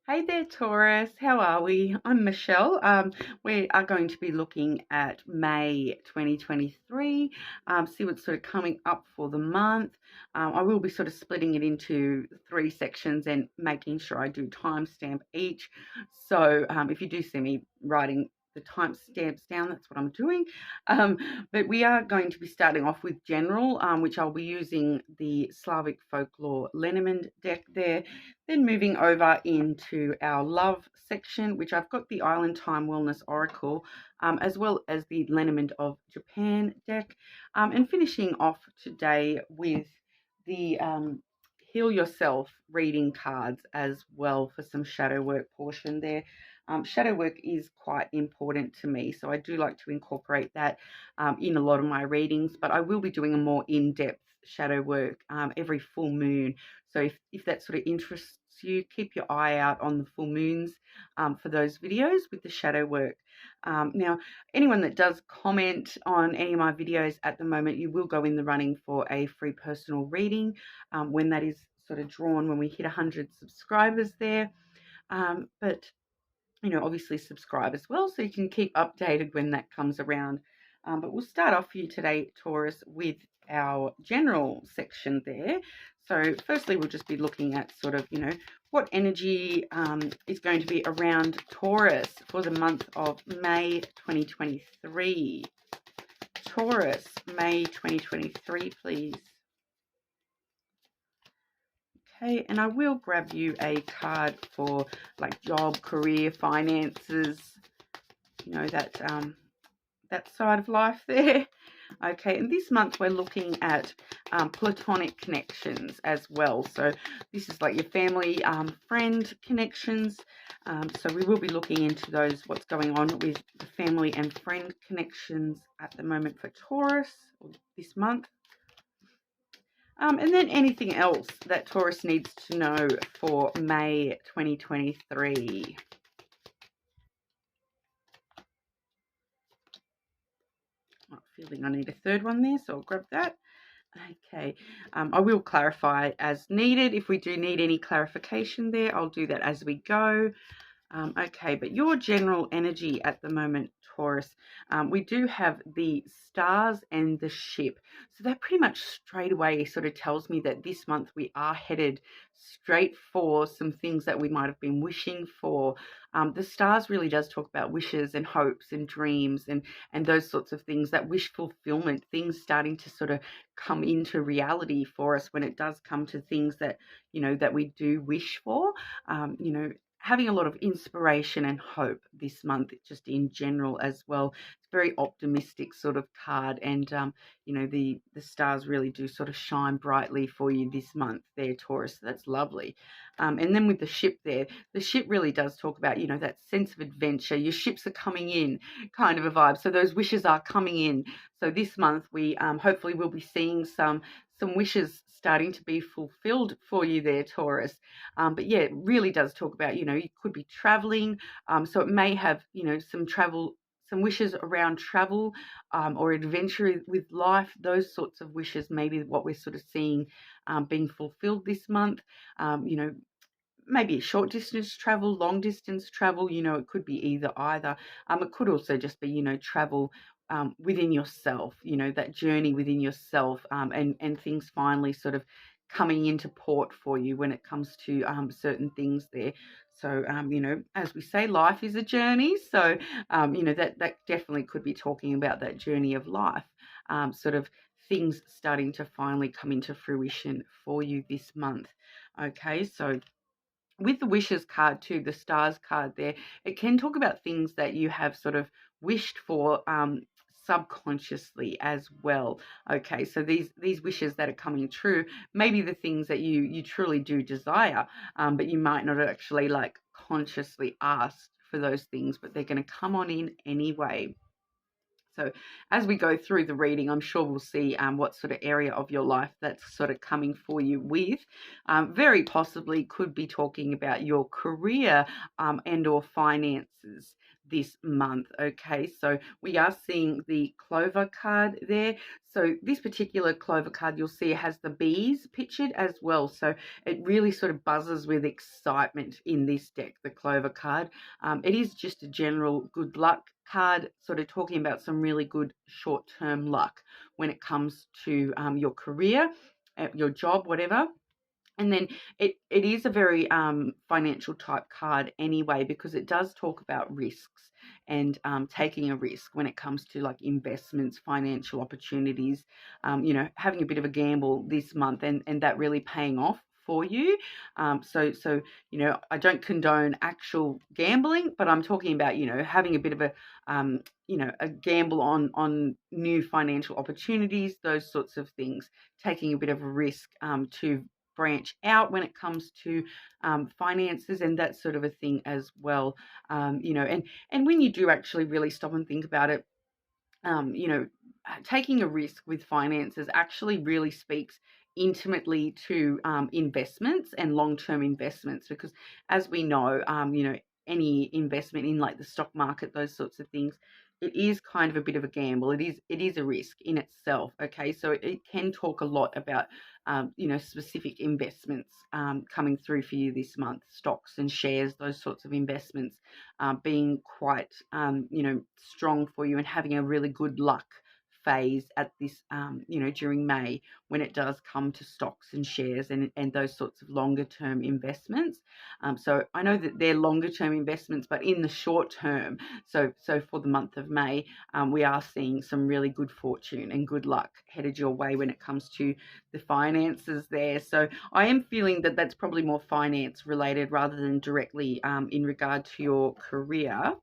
Hey there, Taurus. How are we? I'm Michelle. We are going to be looking at May 2023, see what's sort of coming up for the month. I will be sort of splitting it into 3 sections and making sure I do timestamp each. So if you do see me writing the timestamps down, that's what I'm doing. Um, but we are going to be starting off with general, which I'll be using the Slavic Folklore Lenormand deck there. Then moving over into our love section, which I've got the Island Time Wellness Oracle, as well as the Lenormand of Japan deck, and finishing off today with the Heal Yourself reading cards as well for some shadow work portion there. Shadow work is quite important to me, so I do like to incorporate that in a lot of my readings, but I will be doing a more in-depth shadow work every full moon. So if that sort of interests you, keep your eye out on the full moons for those videos with the shadow work. Now, anyone that does comment on any of my videos at the moment, you will go in the running for a free personal reading when that is sort of drawn, when we hit 100 subscribers there. But obviously subscribe as well so you can keep updated when that comes around. But we'll start off for you today, Taurus, with our general section there. So firstly, we'll just be looking at sort of, what energy is going to be around Taurus for the month of May 2023. Taurus, May 2023, please. Okay, and I will grab you a card for like job, career, finances, that side of life there. Okay, and this month we're looking at platonic connections as well. So this is like your family, friend connections. So we will be looking into those, what's going on with the family and friend connections at the moment for Taurus this month. And then anything else that Taurus needs to know for May 2023. I'm feeling I need a third one there, so I'll grab that. Okay, I will clarify as needed. If we do need any clarification there, I'll do that as we go. Okay, but your general energy at the moment, Taurus, we do have the stars and the ship. So that pretty much straight away sort of tells me that this month we are headed straight for some things that we might have been wishing for. The stars really does talk about wishes and hopes and dreams and those sorts of things, that wish fulfillment, things starting to sort of come into reality for us when it does come to things that, that we do wish for. Having a lot of inspiration and hope this month, just in general as well. It's a very optimistic sort of card, and the stars really do sort of shine brightly for you this month there, Taurus. So that's lovely. And then with the ship there, the ship really does talk about, that sense of adventure. Your ships are coming in, kind of a vibe. So those wishes are coming in. So this month we hopefully will be seeing some wishes starting to be fulfilled for you there, Taurus. But yeah, it really does talk about, you could be traveling. So it may have, some travel, some wishes around travel or adventure with life. Those sorts of wishes, maybe what we're sort of seeing being fulfilled this month. Maybe short distance travel, long distance travel, it could be either. It could also just be, travel within yourself, that journey within yourself, and things finally sort of coming into port for you when it comes to certain things there. So, as we say, life is a journey. So, that definitely could be talking about that journey of life, sort of things starting to finally come into fruition for you this month. Okay, so with the wishes card too, the stars card there, it can talk about things that you have sort of wished for subconsciously as well. Okay, so these wishes that are coming true, maybe the things that you truly do desire, but you might not actually like consciously ask for those things, but they're going to come on in anyway. So as we go through the reading, I'm sure we'll see what sort of area of your life that's sort of coming for you with. Very possibly could be talking about your career and or finances this month. Okay, so we are seeing the clover card there. So this particular clover card, you'll see it has the bees pictured as well. So it really sort of buzzes with excitement in this deck, the clover card. It is just a general good luck card, sort of talking about some really good short-term luck when it comes to your career, your job, whatever. And then it is a very financial type card anyway, because it does talk about risks and taking a risk when it comes to like investments, financial opportunities, having a bit of a gamble this month and that really paying off for you. So, I don't condone actual gambling, but I'm talking about, having a bit of a, a gamble on new financial opportunities, those sorts of things, taking a bit of a risk to branch out when it comes to finances and that sort of a thing as well. And when you do actually really stop and think about it, taking a risk with finances actually really speaks intimately to investments and long-term investments, because as we know, any investment in like the stock market, those sorts of things, it is kind of a bit of a gamble. It is a risk in itself. Okay, so it can talk a lot about specific investments coming through for you this month, stocks and shares, those sorts of investments being quite strong for you and having a really good luck phase at this during May, when it does come to stocks and shares and those sorts of longer term investments. So I know that they're longer term investments, but in the short term, so for the month of May, we are seeing some really good fortune and good luck headed your way when it comes to the finances there. So I am feeling that that's probably more finance related rather than directly in regard to your career.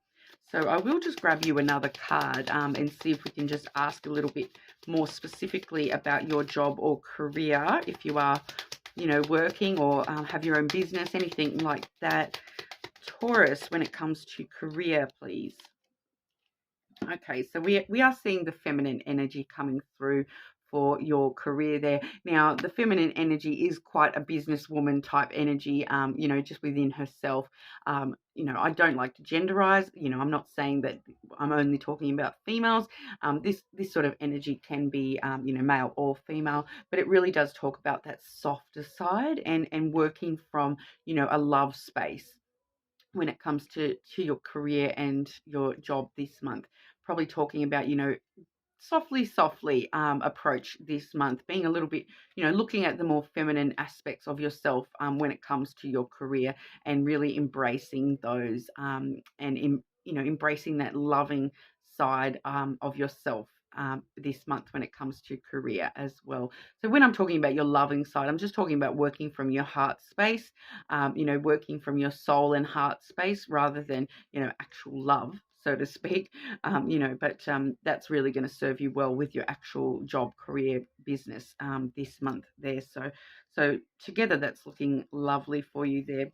So I will just grab you another card and see if we can just ask a little bit more specifically about your job or career, if you are, working or have your own business, anything like that. Taurus, when it comes to career, please. Okay, so we are seeing the feminine energy coming through for your career there. Now, the feminine energy is quite a businesswoman type energy, just within herself. I don't like to genderize. I'm not saying that I'm only talking about females. This sort of energy can be, male or female, but it really does talk about that softer side and working from, a love space when it comes to your career and your job this month. Probably talking about, softly approach this month, being a little bit, looking at the more feminine aspects of yourself when it comes to your career, and really embracing those embracing that loving side of yourself this month when it comes to career as well. So when I'm talking about your loving side, I'm just talking about working from your heart space, working from your soul and heart space rather than, actual love, so to speak, but that's really going to serve you well with your actual job, career, business this month there. So together that's looking lovely for you there.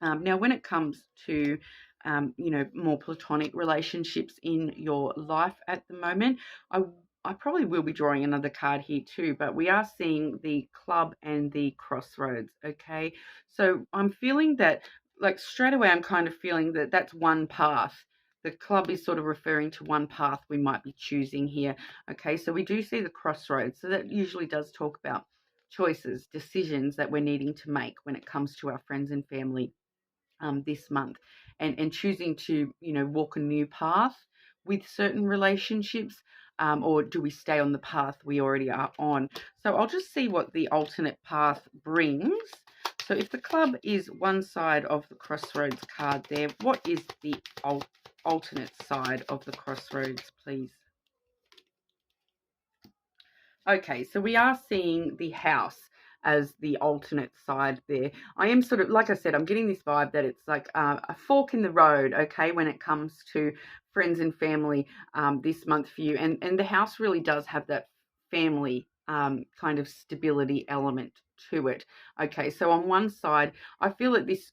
Now, when it comes to, more platonic relationships in your life at the moment, I probably will be drawing another card here too, but we are seeing the club and the crossroads, okay? So I'm feeling that, like straight away, I'm kind of feeling that that's one path. The club is sort of referring to one path we might be choosing here, okay? So we do see the crossroads. So that usually does talk about choices, decisions that we're needing to make when it comes to our friends and family this month, and choosing to walk a new path with certain relationships, or do we stay on the path we already are on? So I'll just see what the alternate path brings. So if the club is one side of the crossroads card there, what is the alternate side of the crossroads, please? Okay, so we are seeing the house as the alternate side there. I am sort of, like I said, I'm getting this vibe that it's like a fork in the road, okay, when it comes to friends and family this month for you. And the house really does have that family kind of stability element to it. Okay, so on one side, I feel that this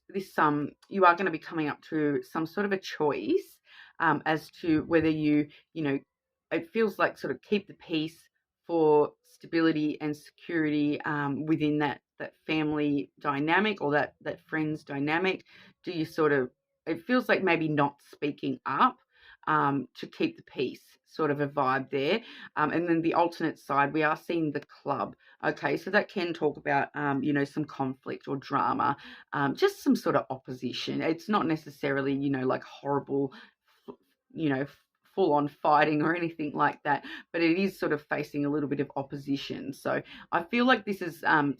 you are going to be coming up to some sort of a choice as to whether it feels like sort of keep the peace for stability and security within that family dynamic, or that friends dynamic. Do you sort of it feels like maybe not speaking up to keep the peace, sort of a vibe there. And then the alternate side, we are seeing the club. Okay, so that can talk about, you know, some conflict or drama, just some sort of opposition. It's not necessarily, you know, like horrible, you know, full on fighting or anything like that, but it is sort of facing a little bit of opposition. So I feel like this is some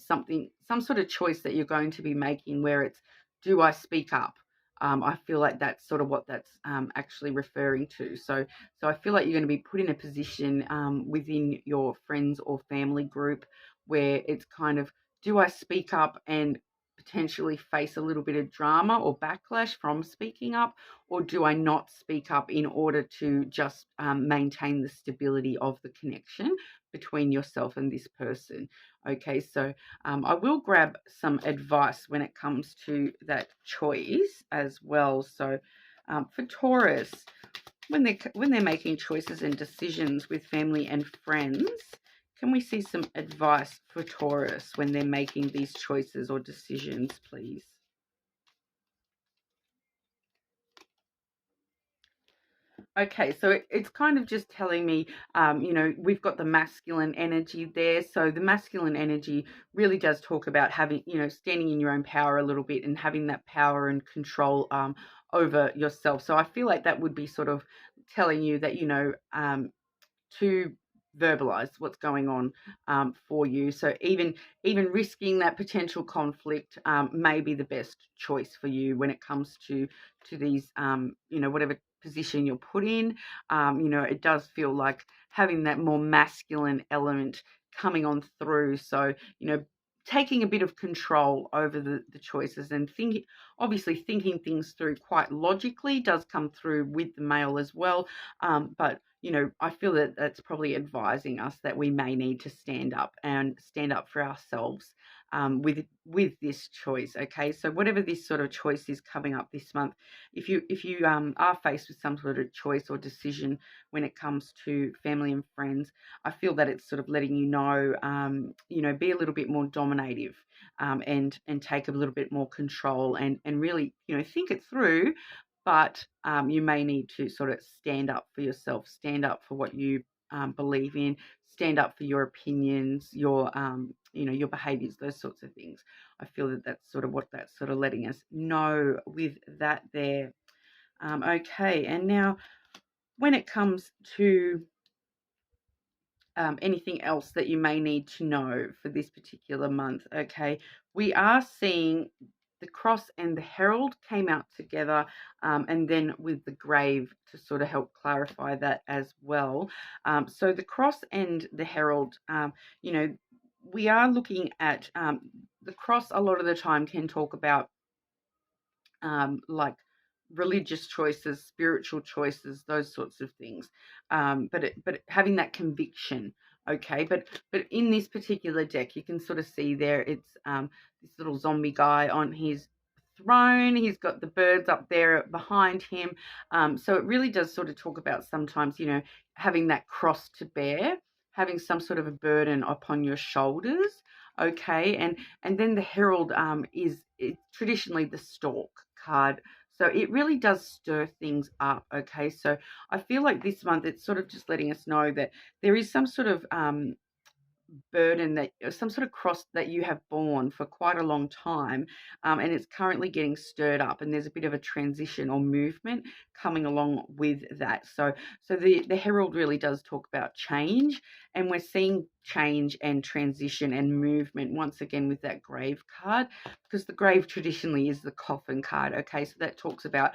sort of choice that you're going to be making where it's, do I speak up? I feel like that's sort of what that's actually referring to. So I feel like you're going to be put in a position within your friends or family group where it's kind of, do I speak up and potentially face a little bit of drama or backlash from speaking up, or do I not speak up in order to just maintain the stability of the connection between yourself and this person? Okay, so I will grab some advice when it comes to that choice as well. So for Taurus, when they're making choices and decisions with family and friends, can we see some advice for Taurus when they're making these choices or decisions, please? Okay, so it's kind of just telling me, you know, we've got the masculine energy there. So the masculine energy really does talk about having, you know, standing in your own power a little bit and having that power and control over yourself. So I feel like that would be sort of telling you that, you know, to verbalize what's going on for you. So even risking that potential conflict may be the best choice for you when it comes to these, you know, whatever position you're put in. You know, it does feel like having that more masculine element coming on through. So, you know, taking a bit of control over the choices and thinking, obviously thinking things through quite logically does come through with the male as well. But you know, I feel that that's probably advising us that we may need to stand up and stand up for ourselves with this choice. Okay, so whatever this sort of choice is coming up this month, if you are faced with some sort of choice or decision when it comes to family and friends, I feel that it's sort of letting you know, be a little bit more dominative, and take a little bit more control and really, you know, think it through. But you may need to sort of stand up for yourself, stand up for what you believe in, stand up for your opinions, your you know, your behaviors, those sorts of things. I feel that that's sort of what that's sort of letting us know with that there. Okay, and now when it comes to anything else that you may need to know for this particular month, okay, we are seeing the cross and the herald came out together, and then with the grave to sort of help clarify that as well. So the cross and the herald, you know, we are looking at the cross a lot of the time can talk about like religious choices, spiritual choices, those sorts of things. But having that conviction, okay. But in this particular deck, you can sort of see there it's this little zombie guy on his throne. He's got the birds up there behind him. So it really does sort of talk about sometimes, you know, having that cross to bear, having some sort of a burden upon your shoulders. Okay, and then the herald is traditionally the stork card. So it really does stir things up. Okay, so I feel like this month it's sort of just letting us know that there is some sort of burden, that some sort of cross that you have borne for quite a long time, and it's currently getting stirred up, and there's a bit of a transition or movement coming along with that. So the herald really does talk about change, and we're seeing change and transition and movement once again with that grave card, because the grave traditionally is the coffin card. Okay, so that talks about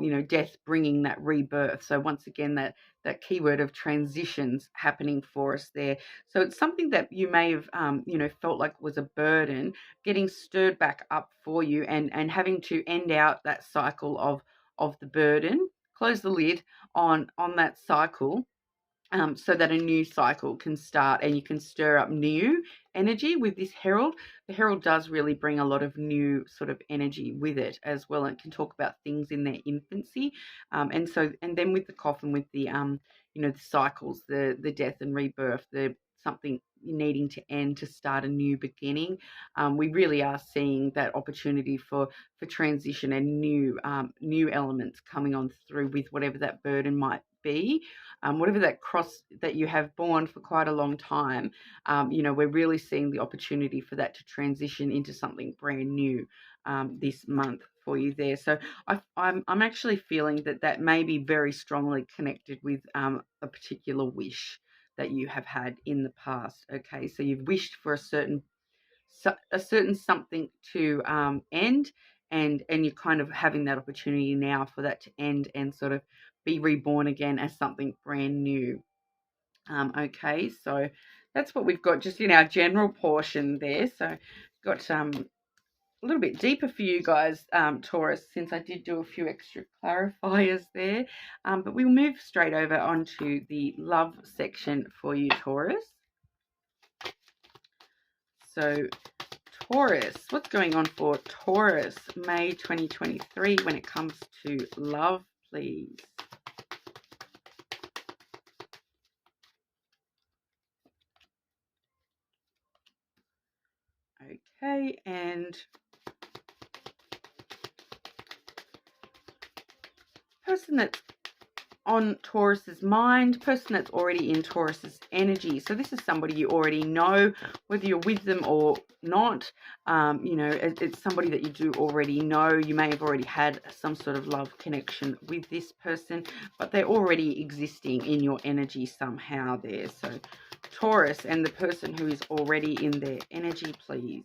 you know, death bringing that rebirth. So once again, that keyword of transitions happening for us there. So it's something that you may have, you know, felt like was a burden, getting stirred back up for you, and having to end out that cycle of the burden, close the lid on that cycle, so that a new cycle can start and you can stir up new energy with this herald. The herald does really bring a lot of new sort of energy with it as well. It can talk about things in their infancy, and then with the coffin, with the you know, the cycles, the death and rebirth, the something needing to end to start a new beginning. We really are seeing that opportunity for transition and new elements coming on through with whatever that burden might be, whatever that cross that you have borne for quite a long time. We're really seeing the opportunity for that to transition into something brand new this month for you there. So I'm actually feeling that may be very strongly connected with a particular wish that you have had in the past. Okay, so you've wished for a certain something to end, and you're kind of having that opportunity now for that to end and sort of be reborn again as something brand new. Okay, so that's what we've got just in our general portion there. So got a little bit deeper for you guys, Taurus, since I did do a few extra clarifiers there. But we'll move straight over onto the love section for you, Taurus. So Taurus, what's going on for Taurus May 2023 when it comes to love, please? Okay, and person that's on Taurus's mind, person that's already in Taurus's energy. So this is somebody you already know, whether you're with them or not. It's somebody that you do already know. You may have already had some sort of love connection with this person, but they're already existing in your energy somehow there. So Taurus and the person who is already in their energy, please.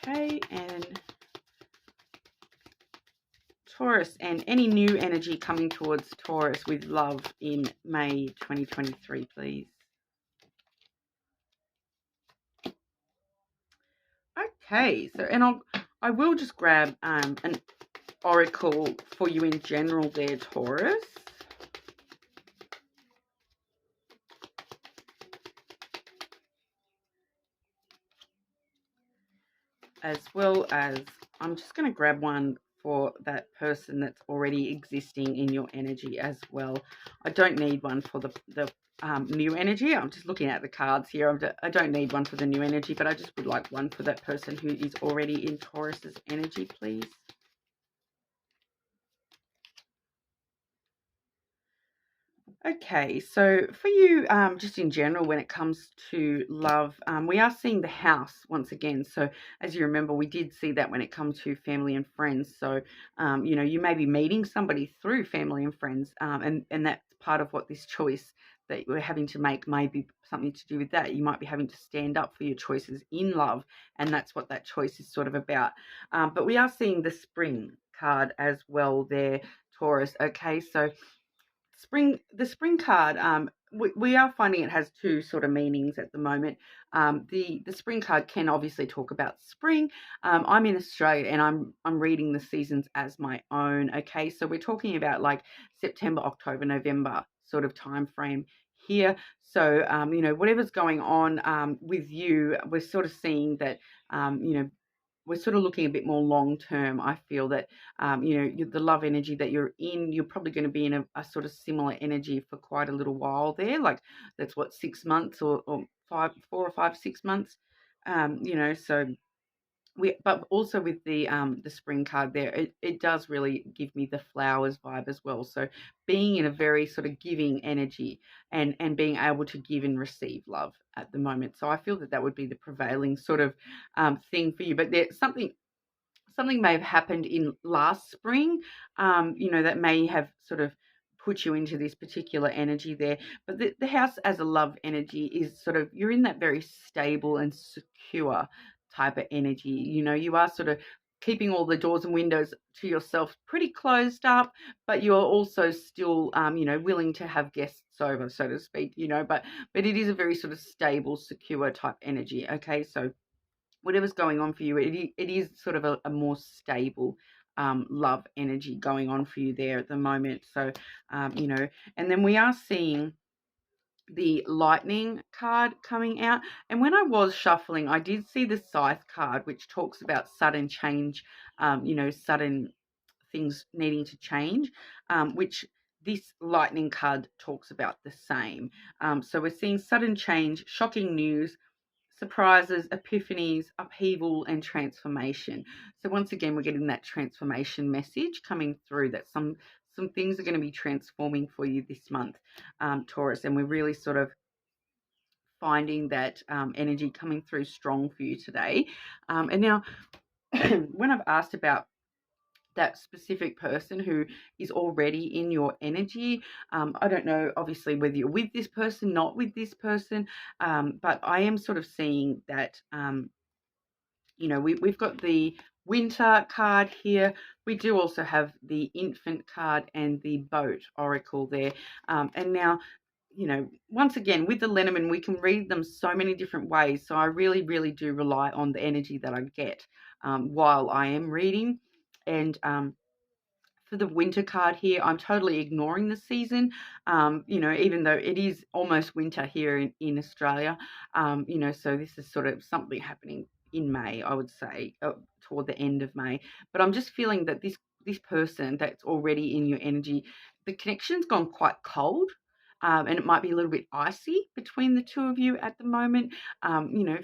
Okay, and Taurus and any new energy coming towards Taurus with love in May 2023, please. Okay, so and I will just grab an oracle for you in general there, Taurus. As well as I'm just going to grab one for that person that's already existing in your energy as well. I don't need one for the new energy. I'm just looking at the cards here. I don't need one for the new energy, but I just would like one for that person who is already in Taurus's energy, please. Okay, so for you, just in general, when it comes to love, we are seeing the house once again. So as you remember, we did see that when it comes to family and friends. So, you may be meeting somebody through family and friends, and that's part of what this choice that we're having to make may be something to do with that. You might be having to stand up for your choices in love, and that's what that choice is sort of about. But we are seeing the spring card as well there, Taurus. Okay, so the spring card, we are finding it has two sort of meanings at the moment. The spring card can obviously talk about spring. I'm in Australia and I'm reading the seasons as my own. Okay, so we're talking about like September, October, November sort of time frame here. So whatever's going on with you, we're sort of seeing that we're sort of looking a bit more long term. I feel that, the love energy that you're in, you're probably going to be in a sort of similar energy for quite a little while there. Like that's what, 6 months or 6 months. So but also with the spring card there, it does really give me the flowers vibe as well. So being in a very sort of giving energy and being able to give and receive love at the moment. So I feel that would be the prevailing sort of thing for you. But there's something may have happened in last spring, that may have sort of put you into this particular energy there. But the house as a love energy is sort of, you're in that very stable and secure type of energy. You are sort of keeping all the doors and windows to yourself pretty closed up, but you're also still, willing to have guests over, so to speak, but it is a very sort of stable, secure type energy. Okay, so whatever's going on for you, it is sort of a more stable love energy going on for you there at the moment. So, and then we are seeing the lightning card coming out. And when I was shuffling, I did see the scythe card, which talks about sudden change, sudden things needing to change, which this lightning card talks about the same. So we're seeing sudden change, shocking news, surprises, epiphanies, upheaval, and transformation. So once again, we're getting that transformation message coming through, that some things are going to be transforming for you this month, Taurus, and we're really sort of finding that energy coming through strong for you today. And now, when I've asked about that specific person who is already in your energy, I don't know, obviously, whether you're with this person, not with this person, but I am sort of seeing that, you know, we've got the winter card here. We do also have the infant card and the boat oracle there. And now, you know, once again, with the Lenormand, we can read them so many different ways. So I really, really do rely on the energy that I get while I am reading. And for the winter card here, I'm totally ignoring the season, you know, even though it is almost winter here in Australia, you know, so this is sort of something happening in May, I would say, toward the end of May. But I'm just feeling that this person that's already in your energy, the connection's gone quite cold. And it might be a little bit icy between the two of you at the moment. You know,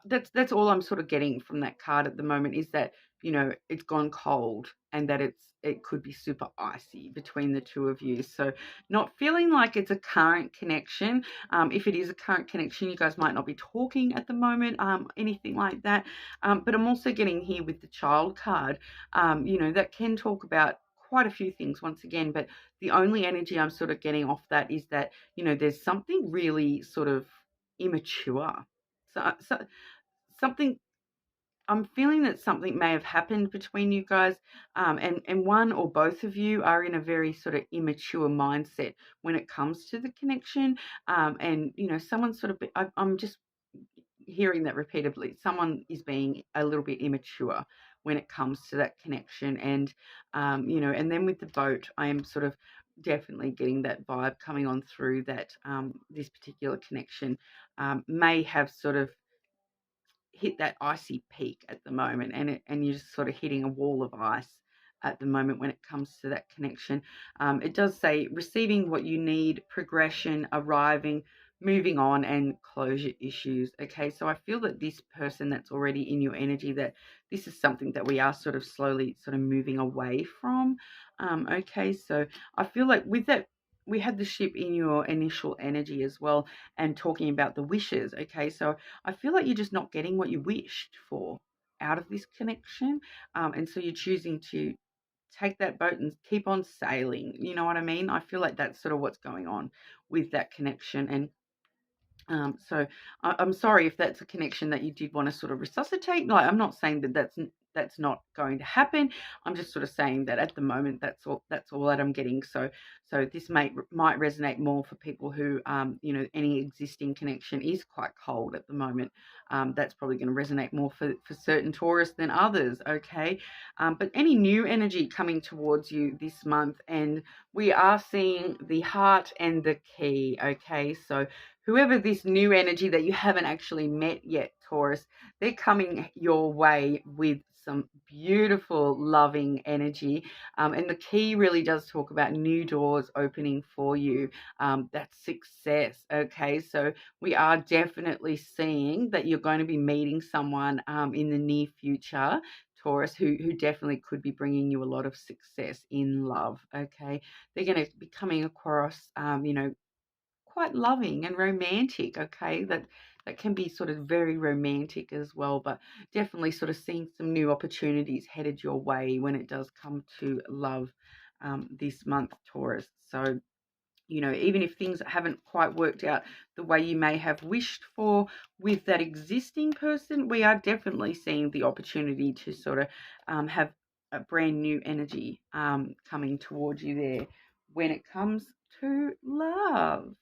that's all I'm sort of getting from that card at the moment, is that, you know, it's gone cold and that it could be super icy between the two of you. So not feeling like it's a current connection. If it is a current connection, you guys might not be talking at the moment, anything like that. But I'm also getting here with the child card, you know, that can talk about quite a few things once again, but the only energy I'm sort of getting off that is that, you know, there's something really sort of immature. So something, I'm feeling that something may have happened between you guys, and one or both of you are in a very sort of immature mindset when it comes to the connection. And, you know, someone's sort of, I'm just hearing that repeatedly. Someone is being a little bit immature when it comes to that connection. And, you know, and then with the boat, I am sort of definitely getting that vibe coming on through that this particular connection may have sort of hit that icy peak at the moment, and you're just sort of hitting a wall of ice at the moment when it comes to that connection. It does say receiving what you need, progression, arriving, moving on, and closure issues. Okay, so I feel that this person that's already in your energy, that this is something that we are sort of slowly sort of moving away from. Okay, so I feel like with that, we had the ship in your initial energy as well, and talking about the wishes. Okay, so I feel like you're just not getting what you wished for out of this connection. And so you're choosing to take that boat and keep on sailing. You know what I mean? I feel like that's sort of what's going on with that connection. And so I'm sorry if that's a connection that you did want to sort of resuscitate. Like, I'm not saying that that's not going to happen. I'm just sort of saying that at the moment that's all that I'm getting. So this might resonate more for people who, you know, any existing connection is quite cold at the moment. That's probably going to resonate more for certain Taurus than others. Okay, but any new energy coming towards you this month, and we are seeing the heart and the key. Okay, so whoever this new energy that you haven't actually met yet, Taurus, they're coming your way with some beautiful, loving energy. And the key really does talk about new doors opening for you. That's success. Okay, so we are definitely seeing that you're going to be meeting someone in the near future, Taurus, who definitely could be bringing you a lot of success in love. Okay, they're going to be coming across, you know, quite loving and romantic. Okay, that can be sort of very romantic as well, but definitely sort of seeing some new opportunities headed your way when it does come to love this month, Taurus. So, you know, even if things haven't quite worked out the way you may have wished for with that existing person, we are definitely seeing the opportunity to sort of have a brand new energy coming towards you there when it comes to love.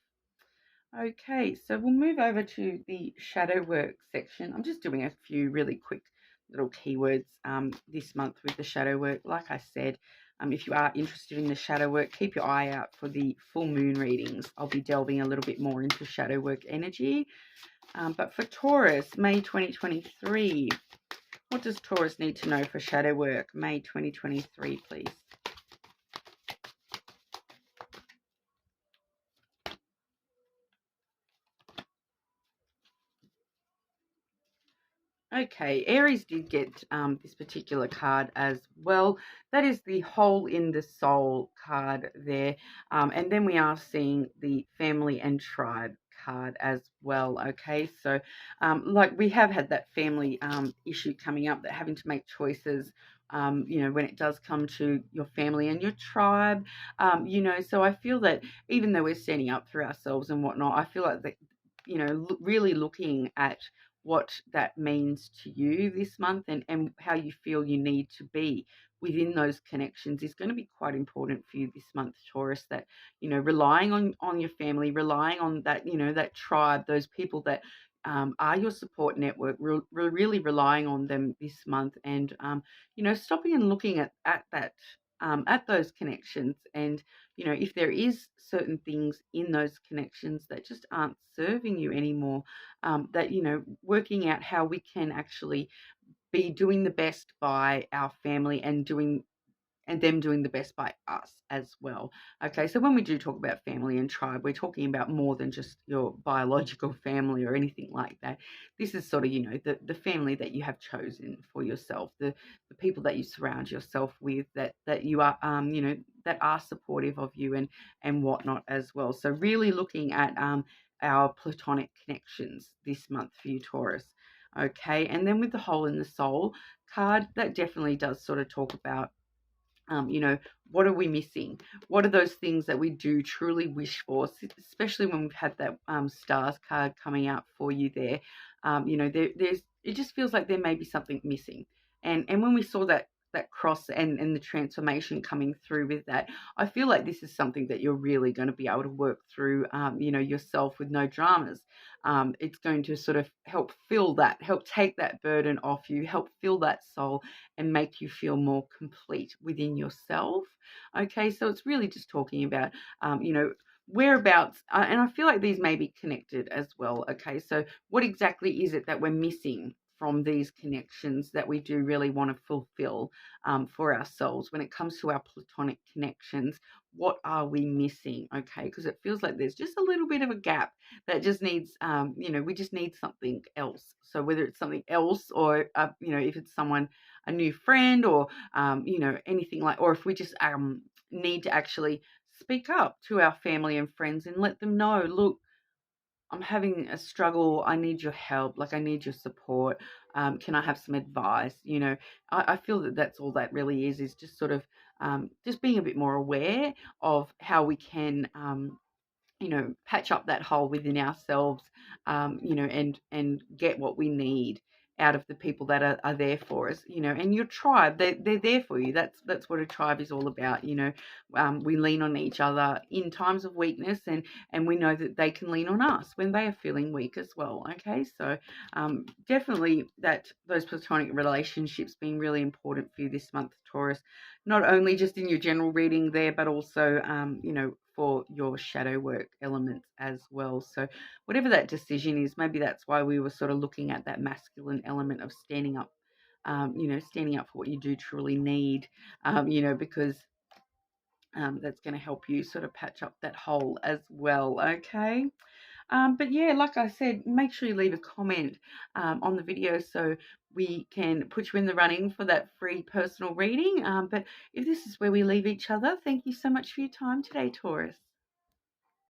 Okay, so we'll move over to the shadow work section. I'm just doing a few really quick little keywords this month with the shadow work. Like I said, if you are interested in the shadow work, keep your eye out for the full moon readings. I'll be delving a little bit more into shadow work energy. But for Taurus, May 2023, What does Taurus need to know for shadow work, May 2023, please? Okay, Aries did get this particular card as well. That is the hole in the soul card there. And then we are seeing the family and tribe card as well. Okay, so like we have had that family issue coming up, that having to make choices. You know, when it does come to your family and your tribe, you know, so I feel that even though we're standing up for ourselves and whatnot, I feel like that, you know, really looking at what that means to you this month, and how you feel you need to be within those connections is going to be quite important for you this month, Taurus. That, you know, relying on your family, relying on that, you know, that tribe, those people that are your support network, really relying on them this month, and you know, stopping and looking at that, at those connections, and you know, if there is certain things in those connections that just aren't serving you anymore, that, you know, working out how we can actually be doing the best by our family, and them doing the best by us as well. Okay, so when we do talk about family and tribe, we're talking about more than just your biological family or anything like that. This is sort of, you know, the family that you have chosen for yourself, the people that you surround yourself with, that you are, you know, that are supportive of you, and whatnot as well. So really looking at our platonic connections this month for you, Taurus. Okay, and then with the hole in the soul card, that definitely does sort of talk about, you know, what are we missing? What are those things that we do truly wish for, especially when we've had that stars card coming out for you there? You know, there's, it just feels like there may be something missing. And when we saw that cross, and the transformation coming through with that, I feel like this is something that you're really going to be able to work through, you know, yourself with no dramas. It's going to sort of help fill that, help take that burden off you, help fill that soul, and make you feel more complete within yourself. Okay, so it's really just talking about, you know, whereabouts, and I feel like these may be connected as well. Okay, so what exactly is it that we're missing from these connections that we do really want to fulfill, for ourselves when it comes to our platonic connections? What are we missing? Okay, because it feels like there's just a little bit of a gap that just needs, you know, we just need something else. So whether it's something else, or you know, if it's someone, a new friend, or you know, anything like, or if we just need to actually speak up to our family and friends and let them know, look, I'm having a struggle. I need your help. Like, I need your support. Can I have some advice? You know, I feel that that's all that really is just sort of, just being a bit more aware of how we can, you know, patch up that hole within ourselves, you know, and get what we need out of the people that are there for us, you know. And your tribe, they're there for you. That's what a tribe is all about, you know. We lean on each other in times of weakness, and we know that they can lean on us when they are feeling weak as well. Okay, so definitely that those platonic relationships being really important for you this month, Taurus, not only just in your general reading there, but also, you know, for your shadow work elements as well. So whatever that decision is, maybe that's why we were sort of looking at that masculine element of standing up, you know, standing up for what you do truly need, you know, because that's going to help you sort of patch up that hole as well. Okay. But yeah, like I said, make sure you leave a comment on the video so we can put you in the running for that free personal reading. But if this is where we leave each other, thank you so much for your time today, Taurus.